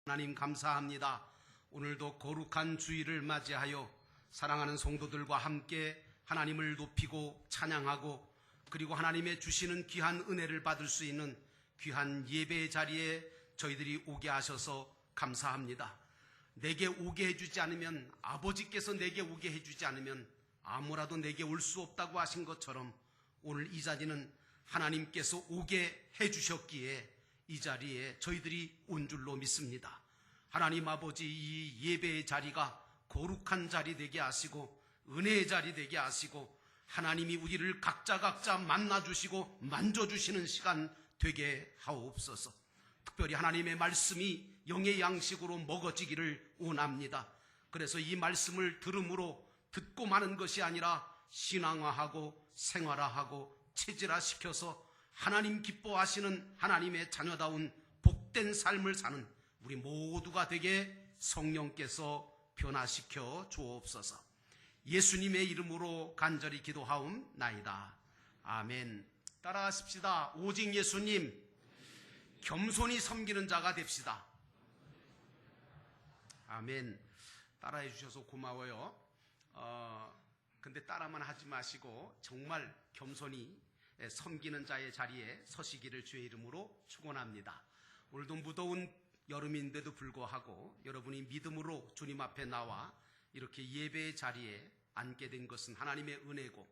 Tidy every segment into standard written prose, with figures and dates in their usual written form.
하나님 감사합니다. 오늘도 거룩한 주일을 맞이하여 사랑하는 성도들과 함께 하나님을 높이고 찬양하고 그리고 하나님의 주시는 귀한 은혜를 받을 수 있는 귀한 예배의 자리에 저희들이 오게 하셔서 감사합니다. 내게 오게 해주지 않으면, 아버지께서 내게 오게 해주지 않으면 아무라도 내게 올 수 없다고 하신 것처럼 오늘 이 자리는 하나님께서 오게 해주셨기에 이 자리에 저희들이 온 줄로 믿습니다. 하나님 아버지, 이 예배의 자리가 거룩한 자리 되게 하시고 은혜의 자리 되게 하시고 하나님이 우리를 각자 만나주시고 만져주시는 시간 되게 하옵소서. 특별히 하나님의 말씀이 영의 양식으로 먹어지기를 원합니다. 그래서 이 말씀을 들음으로 듣고 마는 것이 아니라 신앙화하고 생활화하고 체질화시켜서 하나님 기뻐하시는 하나님의 자녀다운 복된 삶을 사는 우리 모두가 되게 성령께서 변화시켜 주옵소서. 예수님의 이름으로 간절히 기도하옵나이다. 아멘. 따라하십시다. 오직 예수님, 겸손히 섬기는 자가 됩시다. 아멘. 따라해 주셔서 고마워요. 근데 따라만 하지 마시고 정말 겸손히 섬기는 자의 자리에 서시기를 주의 이름으로 축원합니다. 오늘도 무더운 여름인데도 불구하고 여러분이 믿음으로 주님 앞에 나와 이렇게 예배의 자리에 앉게 된 것은 하나님의 은혜고,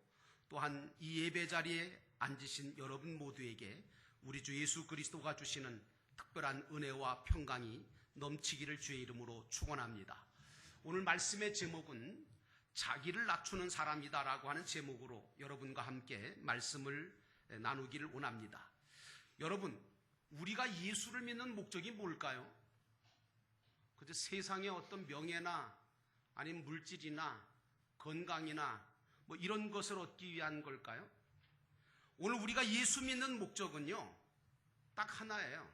또한 이 예배 자리에 앉으신 여러분 모두에게 우리 주 예수 그리스도가 주시는 특별한 은혜와 평강이 넘치기를 주의 이름으로 축원합니다. 오늘 말씀의 제목은 자기를 낮추는 사람이다라고 하는 제목으로 여러분과 함께 말씀을 나누기를 원합니다. 여러분, 우리가 예수를 믿는 목적이 뭘까요? 그저 세상의 어떤 명예나 아니면 물질이나 건강이나 뭐 이런 것을 얻기 위한 걸까요? 오늘 우리가 예수 믿는 목적은요, 딱 하나예요.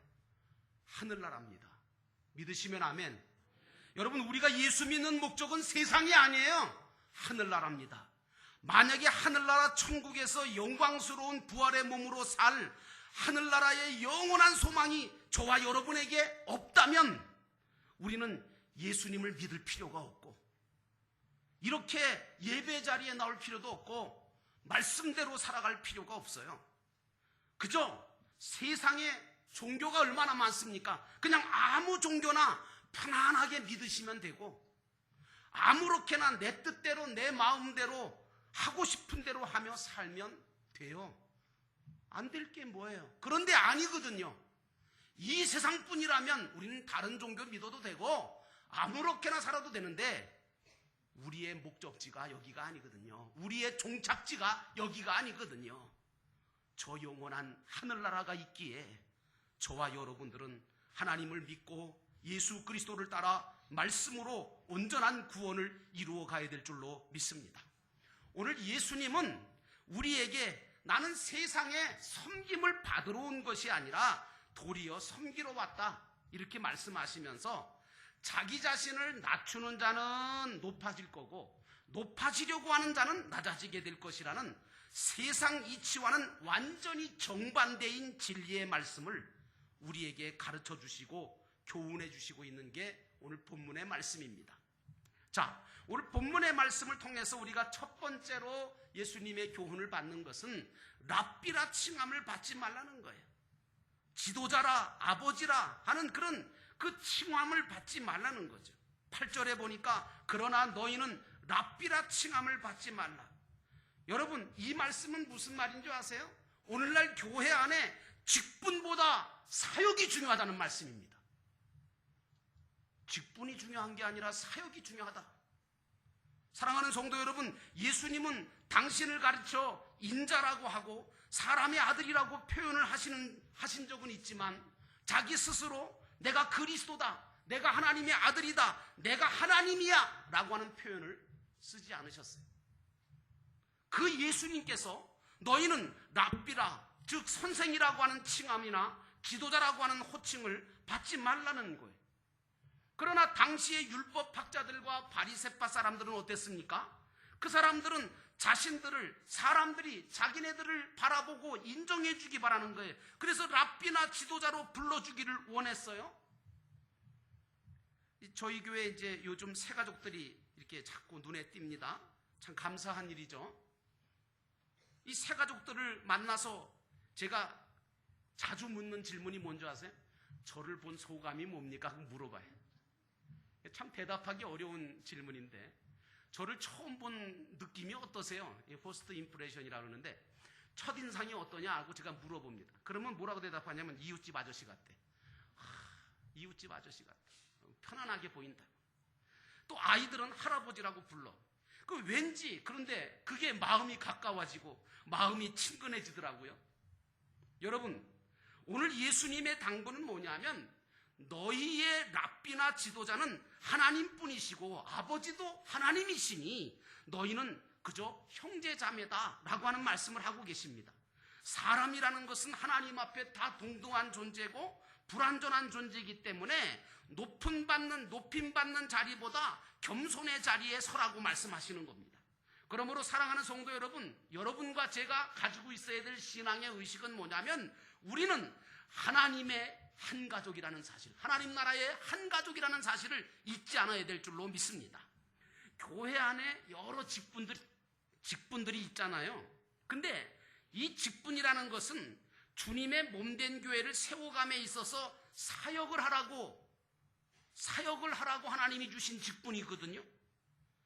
하늘나라입니다. 믿으시면 아멘. 여러분, 우리가 예수 믿는 목적은 세상이 아니에요. 하늘나라입니다. 만약에 하늘나라 천국에서 영광스러운 부활의 몸으로 살 하늘나라의 영원한 소망이 저와 여러분에게 없다면 우리는 예수님을 믿을 필요가 없고 이렇게 예배 자리에 나올 필요도 없고 말씀대로 살아갈 필요가 없어요. 그저 세상에 종교가 얼마나 많습니까? 그냥 아무 종교나 편안하게 믿으시면 되고 아무렇게나 내 뜻대로 내 마음대로 하고 싶은 대로 하며 살면 돼요. 안 될 게 뭐예요? 그런데 아니거든요. 이 세상뿐이라면 우리는 다른 종교 믿어도 되고 아무렇게나 살아도 되는데 우리의 목적지가 여기가 아니거든요. 우리의 종착지가 여기가 아니거든요. 저 영원한 하늘나라가 있기에 저와 여러분들은 하나님을 믿고 예수 그리스도를 따라 말씀으로 온전한 구원을 이루어 가야 될 줄로 믿습니다. 오늘 예수님은 우리에게 나는 세상에 섬김을 받으러 온 것이 아니라 도리어 섬기러 왔다 이렇게 말씀하시면서 자기 자신을 낮추는 자는 높아질 거고 높아지려고 하는 자는 낮아지게 될 것이라는 세상 이치와는 완전히 정반대인 진리의 말씀을 우리에게 가르쳐 주시고 교훈해 주시고 있는 게 오늘 본문의 말씀입니다. 자, 오늘 본문의 말씀을 통해서 우리가 첫 번째로 예수님의 교훈을 받는 것은 랍비라 칭함을 받지 말라는 거예요. 지도자라 아버지라 하는 그런 그 칭함을 받지 말라는 거죠. 8절에 보니까 그러나 너희는 랍비라 칭함을 받지 말라. 여러분, 이 말씀은 무슨 말인 줄 아세요? 오늘날 교회 안에 직분보다 사역이 중요하다는 말씀입니다. 직분이 중요한 게 아니라 사역이 중요하다. 사랑하는 성도 여러분, 예수님은 당신을 가르쳐 인자라고 하고 사람의 아들이라고 표현을 하신 적은 있지만 자기 스스로 내가 그리스도다, 내가 하나님의 아들이다, 내가 하나님이야 라고 하는 표현을 쓰지 않으셨어요. 그 예수님께서 너희는 랍비라, 즉 선생이라고 하는 칭함이나 지도자라고 하는 호칭을 받지 말라는 거예요. 그러나 당시의 율법학자들과 바리새파 사람들은 어땠습니까? 그 사람들은 자신들을, 사람들이 자기네들을 바라보고 인정해 주기 바라는 거예요. 그래서 랍비나 지도자로 불러주기를 원했어요. 저희 교회 이제 요즘 새가족들이 이렇게 자꾸 눈에 띕니다. 참 감사한 일이죠. 이 새가족들을 만나서 제가 자주 묻는 질문이 뭔지 아세요? 저를 본 소감이 뭡니까? 하고 물어봐요. 참 대답하기 어려운 질문인데, 저를 처음 본 느낌이 어떠세요? 포스트 임프레션이라고 그러는데, 첫인상이 어떠냐 하고 제가 물어봅니다. 그러면 뭐라고 대답하냐면 이웃집 아저씨 같대. 이웃집 아저씨 같대. 편안하게 보인다. 또 아이들은 할아버지라고 불러. 그 왠지 그런데 그게 마음이 가까워지고 마음이 친근해지더라고요. 여러분, 오늘 예수님의 당부는 뭐냐면 너희의 랍비나 지도자는 하나님뿐이시고 아버지도 하나님이시니 너희는 그저 형제자매다 라고 하는 말씀을 하고 계십니다. 사람이라는 것은 하나님 앞에 다 동등한 존재고 불완전한 존재이기 때문에 높임 받는 자리보다 겸손의 자리에 서라고 말씀하시는 겁니다. 그러므로 사랑하는 성도 여러분, 여러분과 제가 가지고 있어야 될 신앙의 의식은 뭐냐면 우리는 하나님의 한 가족이라는 사실, 하나님 나라의 한 가족이라는 사실을 잊지 않아야 될 줄로 믿습니다. 교회 안에 여러 직분들이 있잖아요. 근데 이 직분이라는 것은 주님의 몸된 교회를 세워감에 있어서 사역을 하라고 하나님이 주신 직분이거든요.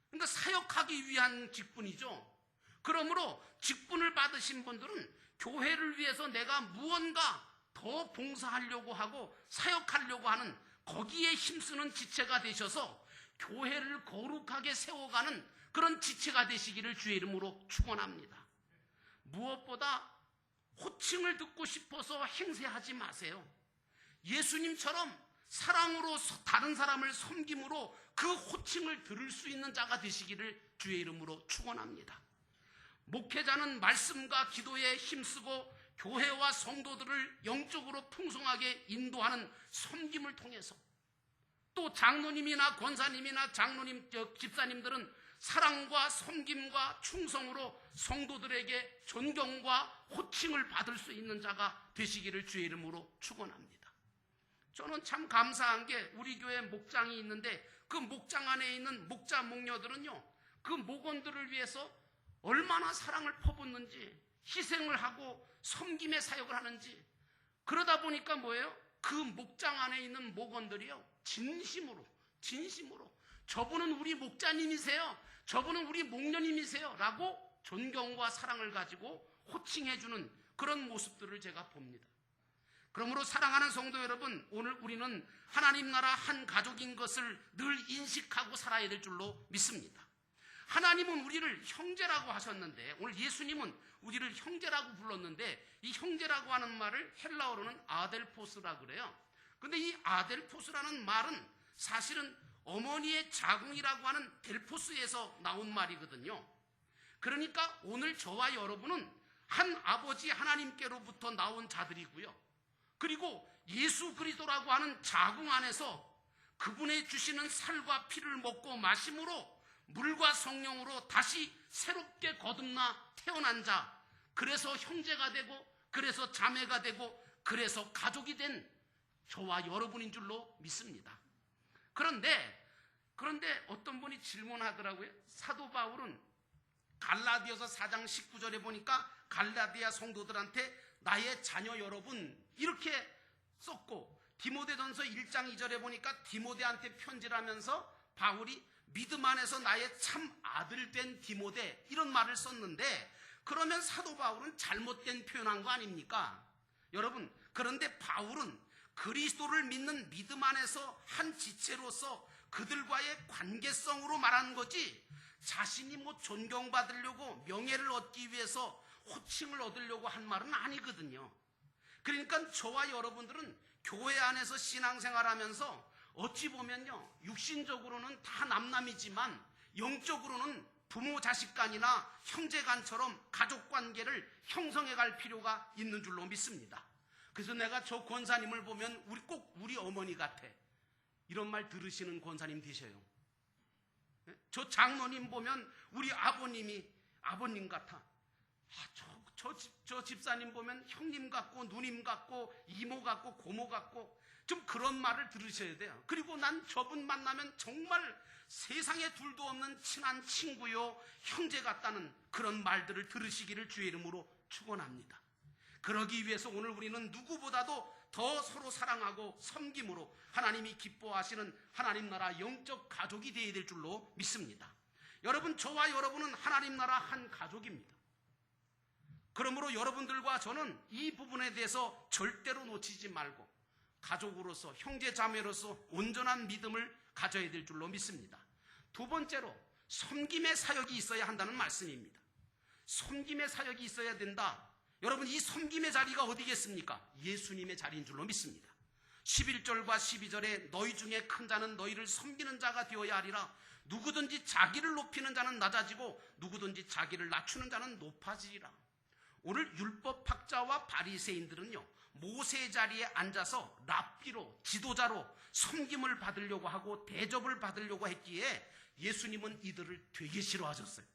그러니까 사역하기 위한 직분이죠. 그러므로 직분을 받으신 분들은 교회를 위해서 내가 무언가 더 봉사하려고 하고 사역하려고 하는 거기에 힘쓰는 지체가 되셔서 교회를 거룩하게 세워가는 그런 지체가 되시기를 주의 이름으로 축원합니다. 무엇보다 호칭을 듣고 싶어서 행세하지 마세요. 예수님처럼 사랑으로 다른 사람을 섬김으로 그 호칭을 들을 수 있는 자가 되시기를 주의 이름으로 축원합니다. 목회자는 말씀과 기도에 힘쓰고 교회와 성도들을 영적으로 풍성하게 인도하는 섬김을 통해서, 또 장로님이나 권사님이나 집사님들은 사랑과 섬김과 충성으로 성도들에게 존경과 호칭을 받을 수 있는 자가 되시기를 주의 이름으로 축원합니다. 저는 참 감사한 게 우리 교회 목장이 있는데 그 목장 안에 있는 목자 목녀들은요, 그 목원들을 위해서 얼마나 사랑을 퍼붓는지, 희생을 하고 섬김의 사역을 하는지. 그러다 보니까 뭐예요? 그 목장 안에 있는 목원들이요, 진심으로 저분은 우리 목자님이세요, 저분은 우리 목녀님이세요 라고 존경과 사랑을 가지고 호칭해주는 그런 모습들을 제가 봅니다. 그러므로 사랑하는 성도 여러분, 오늘 우리는 하나님 나라 한 가족인 것을 늘 인식하고 살아야 될 줄로 믿습니다. 하나님은 우리를 형제라고 하셨는데, 오늘 예수님은 우리를 형제라고 불렀는데, 이 형제라고 하는 말을 헬라어로는 아델포스라고 그래요. 근데 이 아델포스라는 말은 사실은 어머니의 자궁이라고 하는 델포스에서 나온 말이거든요. 그러니까 오늘 저와 여러분은 한 아버지 하나님께로부터 나온 자들이고요. 그리고 예수 그리스도라고 하는 자궁 안에서 그분의 주시는 살과 피를 먹고 마심으로 물과 성령으로 다시 새롭게 거듭나 태어난 자, 그래서 형제가 되고 그래서 자매가 되고 그래서 가족이 된 저와 여러분인 줄로 믿습니다. 그런데 어떤 분이 질문하더라고요. 사도 바울은 갈라디아서 4장 19절에 보니까 갈라디아 성도들한테 나의 자녀 여러분 이렇게 썼고, 디모데전서 1장 2절에 보니까 디모데한테 편지를 하면서 바울이 믿음 안에서 나의 참 아들 된 디모데 이런 말을 썼는데, 그러면 사도 바울은 잘못된 표현한 거 아닙니까? 여러분, 그런데 바울은 그리스도를 믿는 믿음 안에서 한 지체로서 그들과의 관계성으로 말하는 거지, 자신이 존경받으려고 명예를 얻기 위해서 호칭을 얻으려고 한 말은 아니거든요. 그러니까 저와 여러분들은 교회 안에서 신앙생활하면서 어찌 보면요, 육신적으로는 다 남남이지만 영적으로는 부모 자식 간이나 형제 간처럼 가족 관계를 형성해 갈 필요가 있는 줄로 믿습니다. 그래서 내가 저 권사님을 보면 꼭 우리 어머니 같아, 이런 말 들으시는 권사님 되셔요. 저 장로님 보면 우리 아버님이 아버님 같아. 저 집사님 보면 형님 같고 누님 같고 이모 같고 고모 같고. 좀 그런 말을 들으셔야 돼요. 그리고 난 저분 만나면 정말 세상에 둘도 없는 친한 친구요, 형제 같다는 그런 말들을 들으시기를 주의 이름으로 축원합니다. 그러기 위해서 오늘 우리는 누구보다도 더 서로 사랑하고 섬김으로 하나님이 기뻐하시는 하나님 나라 영적 가족이 되어야 될 줄로 믿습니다. 여러분, 저와 여러분은 하나님 나라 한 가족입니다. 그러므로 여러분들과 저는 이 부분에 대해서 절대로 놓치지 말고 가족으로서, 형제 자매로서 온전한 믿음을 가져야 될 줄로 믿습니다. 두 번째로 섬김의 사역이 있어야 한다는 말씀입니다. 섬김의 사역이 있어야 된다. 여러분, 이 섬김의 자리가 어디겠습니까? 예수님의 자리인 줄로 믿습니다. 11절과 12절에 너희 중에 큰 자는 너희를 섬기는 자가 되어야 하리라. 누구든지 자기를 높이는 자는 낮아지고 누구든지 자기를 낮추는 자는 높아지리라. 오늘 율법학자와 바리새인들은요, 모세 자리에 앉아서 랍비로, 지도자로 섬김을 받으려고 하고 대접을 받으려고 했기에 예수님은 이들을 되게 싫어하셨어요.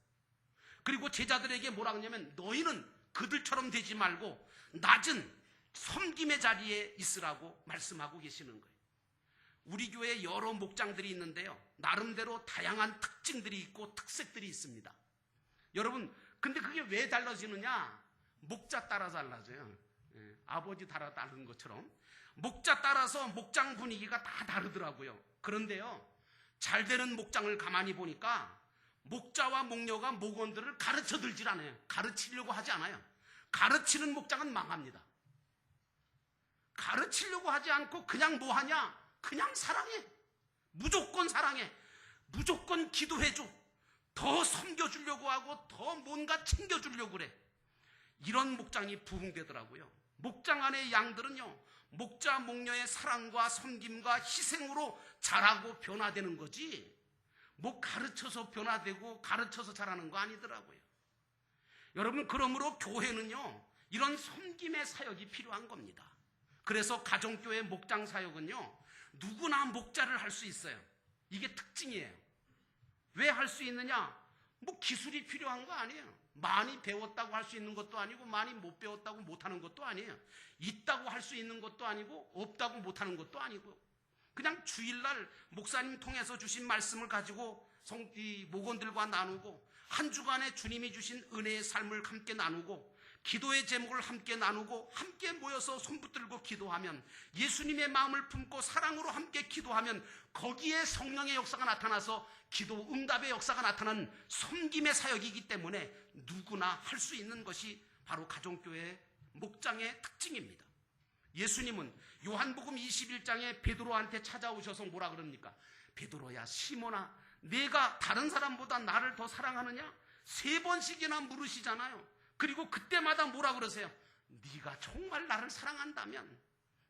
그리고 제자들에게 뭐라 그러냐면 너희는 그들처럼 되지 말고 낮은 섬김의 자리에 있으라고 말씀하고 계시는 거예요. 우리 교회에 여러 목장들이 있는데요, 나름대로 다양한 특징들이 있고 특색들이 있습니다. 여러분, 근데 그게 왜 달라지느냐? 목자 따라 달라져요. 아버지 따라 다른 것처럼 목자 따라서 목장 분위기가 다 다르더라고요. 그런데요, 잘 되는 목장을 가만히 보니까 목자와 목녀가 목원들을 가르쳐 들질 않아요. 가르치려고 하지 않아요. 가르치는 목장은 망합니다. 가르치려고 하지 않고 그냥 뭐 하냐? 그냥 사랑해. 무조건 사랑해. 무조건 기도해줘. 더 섬겨주려고 하고 더 뭔가 챙겨주려고 그래. 이런 목장이 부흥되더라고요. 목장 안의 양들은요, 목자 목녀의 사랑과 섬김과 희생으로 자라고 변화되는 거지, 뭐 가르쳐서 변화되고 가르쳐서 자라는 거 아니더라고요. 여러분, 그러므로 교회는요, 이런 섬김의 사역이 필요한 겁니다. 그래서 가정교회 목장 사역은요, 누구나 목자를 할 수 있어요. 이게 특징이에요. 왜 할 수 있느냐? 뭐 기술이 필요한 거 아니에요. 많이 배웠다고 할 수 있는 것도 아니고 많이 못 배웠다고 못하는 것도 아니에요. 있다고 할 수 있는 것도 아니고 없다고 못하는 것도 아니고, 그냥 주일날 목사님 통해서 주신 말씀을 가지고 이 목원들과 나누고 한 주간에 주님이 주신 은혜의 삶을 함께 나누고 기도의 제목을 함께 나누고 함께 모여서 손 붙들고 기도하면, 예수님의 마음을 품고 사랑으로 함께 기도하면 거기에 성령의 역사가 나타나서 기도 응답의 역사가 나타나는 섬김의 사역이기 때문에 누구나 할 수 있는 것이 바로 가정교회 목장의 특징입니다. 예수님은 요한복음 21장에 베드로한테 찾아오셔서 뭐라 그럽니까? 베드로야, 시몬아, 내가 다른 사람보다 나를 더 사랑하느냐? 3번씩이나 물으시잖아요. 그리고 그때마다 뭐라 그러세요? 네가 정말 나를 사랑한다면,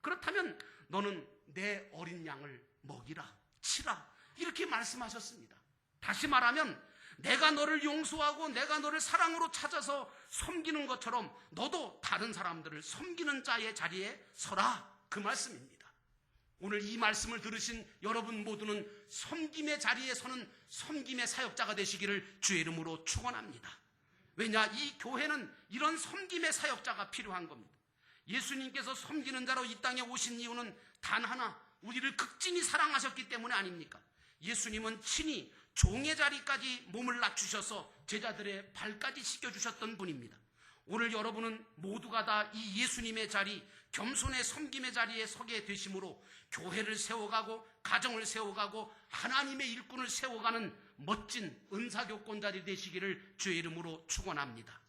그렇다면 너는 내 어린 양을 먹이라, 치라, 이렇게 말씀하셨습니다. 다시 말하면 내가 너를 용서하고 내가 너를 사랑으로 찾아서 섬기는 것처럼 너도 다른 사람들을 섬기는 자의 자리에 서라, 그 말씀입니다. 오늘 이 말씀을 들으신 여러분 모두는 섬김의 자리에 서는 섬김의 사역자가 되시기를 주의 이름으로 축원합니다. 왜냐? 이 교회는 이런 섬김의 사역자가 필요한 겁니다. 예수님께서 섬기는 자로 이 땅에 오신 이유는 단 하나, 우리를 극진히 사랑하셨기 때문에 아닙니까? 예수님은 친히 종의 자리까지 몸을 낮추셔서 제자들의 발까지 씻겨주셨던 분입니다. 오늘 여러분은 모두가 다 이 예수님의 자리, 겸손의 섬김의 자리에 서게 되심으로 교회를 세워가고 가정을 세워가고 하나님의 일꾼을 세워가는 멋진 은사교권자리 되시기를 주의 이름으로 축원합니다.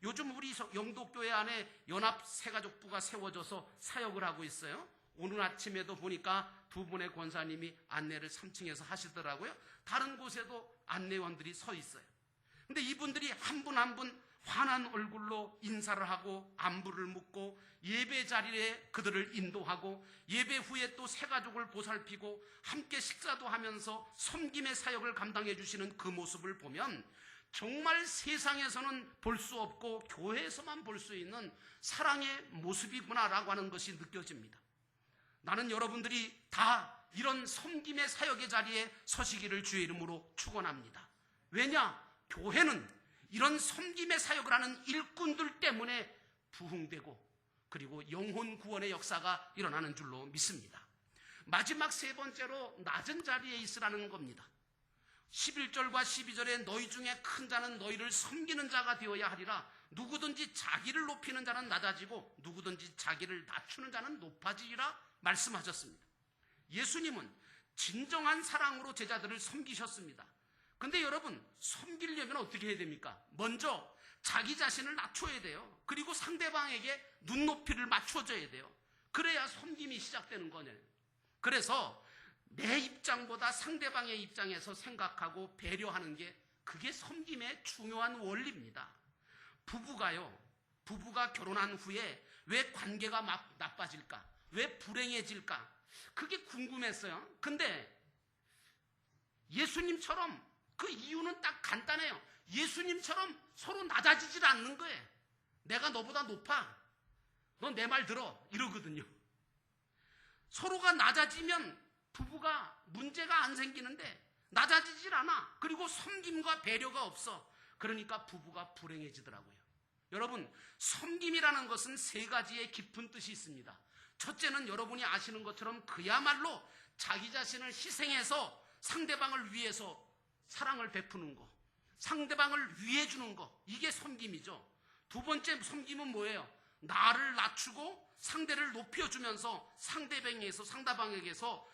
요즘 우리 영도교회 안에 연합새가족부가 세워져서 사역을 하고 있어요. 오늘 아침에도 보니까 2분의 권사님이 안내를 3층에서 하시더라고요. 다른 곳에도 안내원들이 서 있어요. 근데 이분들이 한 분 한 분 환한 얼굴로 인사를 하고 안부를 묻고 예배 자리에 그들을 인도하고 예배 후에 또 새가족을 보살피고 함께 식사도 하면서 섬김의 사역을 감당해 주시는 그 모습을 보면 정말 세상에서는 볼 수 없고 교회에서만 볼 수 있는 사랑의 모습이구나라고 하는 것이 느껴집니다. 나는 여러분들이 다 이런 섬김의 사역의 자리에 서시기를 주의 이름으로 축원합니다. 왜냐? 교회는 이런 섬김의 사역을 하는 일꾼들 때문에 부흥되고 그리고 영혼 구원의 역사가 일어나는 줄로 믿습니다. 마지막 세 번째로 낮은 자리에 있으라는 겁니다. 11절과 12절에 너희 중에 큰 자는 너희를 섬기는 자가 되어야 하리라. 누구든지 자기를 높이는 자는 낮아지고 누구든지 자기를 낮추는 자는 높아지리라 말씀하셨습니다. 예수님은 진정한 사랑으로 제자들을 섬기셨습니다. 근데 여러분, 섬기려면 어떻게 해야 됩니까? 먼저 자기 자신을 낮춰야 돼요. 그리고 상대방에게 눈높이를 맞춰줘야 돼요. 그래야 섬김이 시작되는 거네요. 그래서 내 입장보다 상대방의 입장에서 생각하고 배려하는 게 그게 섬김의 중요한 원리입니다. 부부가 결혼한 후에 왜 관계가 막 나빠질까? 왜 불행해질까? 그게 궁금했어요. 근데 예수님처럼 그 이유는 딱 간단해요. 예수님처럼 서로 낮아지질 않는 거예요. 내가 너보다 높아. 너 내 말 들어. 이러거든요. 서로가 낮아지면 부부가 문제가 안 생기는데 낮아지질 않아. 그리고 섬김과 배려가 없어. 그러니까 부부가 불행해지더라고요. 여러분, 섬김이라는 것은 세 가지의 깊은 뜻이 있습니다. 첫째는 여러분이 아시는 것처럼 그야말로 자기 자신을 희생해서 상대방을 위해서 사랑을 베푸는 거, 상대방을 위해주는 거, 이게 섬김이죠. 두 번째 섬김은 뭐예요? 나를 낮추고 상대를 높여주면서 상대방에게서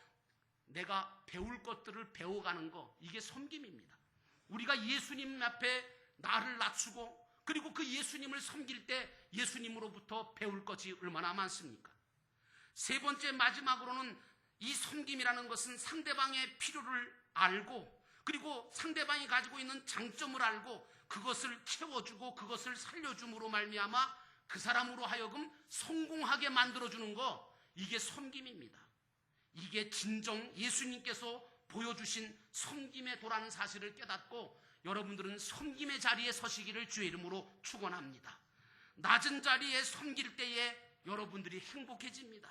내가 배울 것들을 배워가는 거, 이게 섬김입니다. 우리가 예수님 앞에 나를 낮추고 그리고 그 예수님을 섬길 때 예수님으로부터 배울 것이 얼마나 많습니까? 세 번째, 마지막으로는 이 섬김이라는 것은 상대방의 필요를 알고 그리고 상대방이 가지고 있는 장점을 알고 그것을 채워주고 그것을 살려줌으로 말미암아 그 사람으로 하여금 성공하게 만들어주는 거, 이게 섬김입니다. 이게 진정 예수님께서 보여주신 섬김의 도라는 사실을 깨닫고 여러분들은 섬김의 자리에 서시기를 주의 이름으로 축원합니다. 낮은 자리에 섬길 때에 여러분들이 행복해집니다.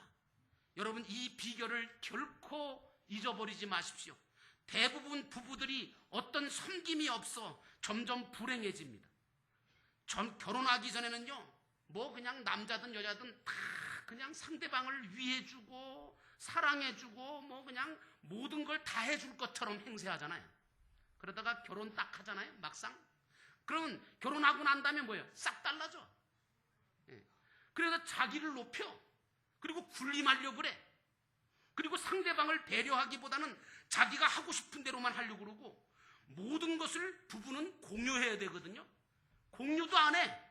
여러분, 이 비결을 결코 잊어버리지 마십시오. 대부분 부부들이 어떤 섬김이 없어 점점 불행해집니다. 결혼하기 전에는요, 뭐 그냥 남자든 여자든 다 그냥 상대방을 위해주고 사랑해주고 뭐 그냥 모든 걸 다 해줄 것처럼 행세하잖아요. 그러다가 결혼 딱 하잖아요, 막상. 그러면 결혼하고 난 다음에 뭐예요? 싹 달라져. 그래서 자기를 높여. 그리고 군림하려고 그래. 그리고 상대방을 배려하기보다는 자기가 하고 싶은 대로만 하려고 그러고 모든 것을 부부는 공유해야 되거든요. 공유도 안 해.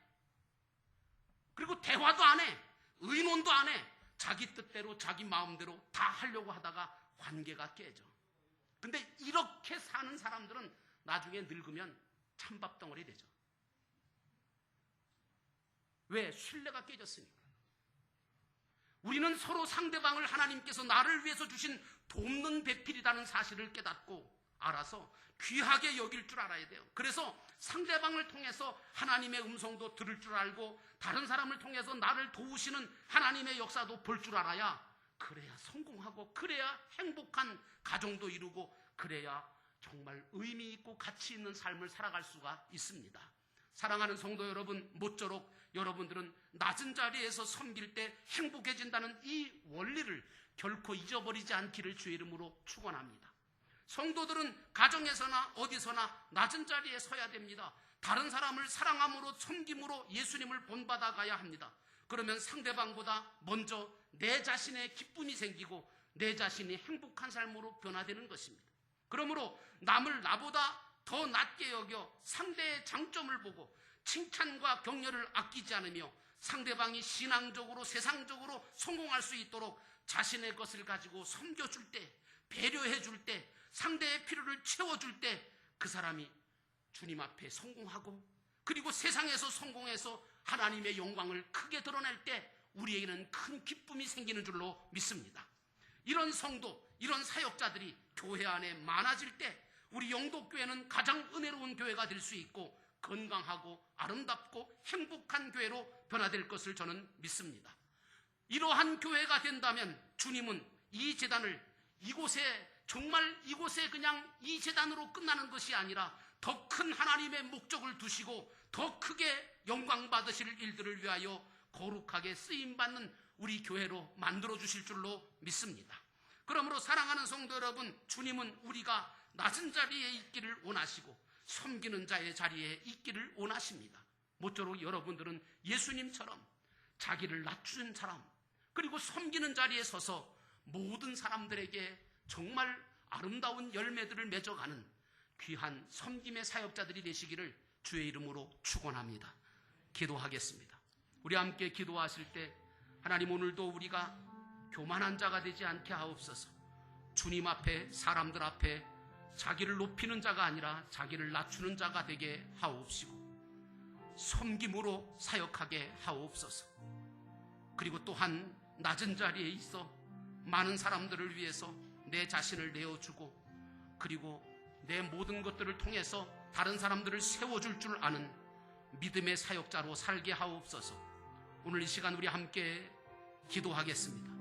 그리고 대화도 안 해. 의논도 안 해. 자기 뜻대로 자기 마음대로 다 하려고 하다가 관계가 깨져. 근데 이렇게 사는 사람들은 나중에 늙으면 찬밥덩어리 되죠. 왜? 신뢰가 깨졌으니까. 우리는 서로 상대방을 하나님께서 나를 위해서 주신 돕는 배필이라는 사실을 깨닫고 알아서 귀하게 여길 줄 알아야 돼요. 그래서 상대방을 통해서 하나님의 음성도 들을 줄 알고 다른 사람을 통해서 나를 도우시는 하나님의 역사도 볼 줄 알아야, 그래야 성공하고 그래야 행복한 가정도 이루고 그래야 정말 의미 있고 가치 있는 삶을 살아갈 수가 있습니다. 사랑하는 성도 여러분, 모쪼록 여러분들은 낮은 자리에서 섬길 때 행복해진다는 이 원리를 결코 잊어버리지 않기를 주의 이름으로 축원합니다. 성도들은 가정에서나 어디서나 낮은 자리에 서야 됩니다. 다른 사람을 사랑함으로 섬김으로 예수님을 본받아 가야 합니다. 그러면 상대방보다 먼저 내 자신의 기쁨이 생기고 내 자신이 행복한 삶으로 변화되는 것입니다. 그러므로 남을 나보다 더 낮게 여겨 상대의 장점을 보고 칭찬과 격려를 아끼지 않으며 상대방이 신앙적으로 세상적으로 성공할 수 있도록 자신의 것을 가지고 섬겨줄 때, 배려해줄 때, 상대의 필요를 채워줄 때 그 사람이 주님 앞에 성공하고 그리고 세상에서 성공해서 하나님의 영광을 크게 드러낼 때 우리에게는 큰 기쁨이 생기는 줄로 믿습니다. 이런 성도, 이런 사역자들이 교회 안에 많아질 때 우리 영도교회는 가장 은혜로운 교회가 될 수 있고 건강하고 아름답고 행복한 교회로 변화될 것을 저는 믿습니다. 이러한 교회가 된다면 주님은 이 제단을 이곳에 그냥 이 제단으로 끝나는 것이 아니라 더 큰 하나님의 목적을 두시고 더 크게 영광 받으실 일들을 위하여 거룩하게 쓰임받는 우리 교회로 만들어 주실 줄로 믿습니다. 그러므로 사랑하는 성도 여러분, 주님은 우리가 낮은 자리에 있기를 원하시고 섬기는 자의 자리에 있기를 원하십니다. 모쪼록 여러분들은 예수님처럼 자기를 낮춘 사람, 그리고 섬기는 자리에 서서 모든 사람들에게 정말 아름다운 열매들을 맺어가는 귀한 섬김의 사역자들이 되시기를 주의 이름으로 축원합니다. 기도하겠습니다. 우리 함께 기도하실 때 하나님, 오늘도 우리가 교만한 자가 되지 않게 하옵소서. 주님 앞에, 사람들 앞에 자기를 높이는 자가 아니라 자기를 낮추는 자가 되게 하옵시고 섬김으로 사역하게 하옵소서. 그리고 또한 낮은 자리에 있어 많은 사람들을 위해서 내 자신을 내어주고 그리고 내 모든 것들을 통해서 다른 사람들을 세워줄 줄 아는 믿음의 사역자로 살게 하옵소서. 오늘 이 시간 우리 함께 기도하겠습니다.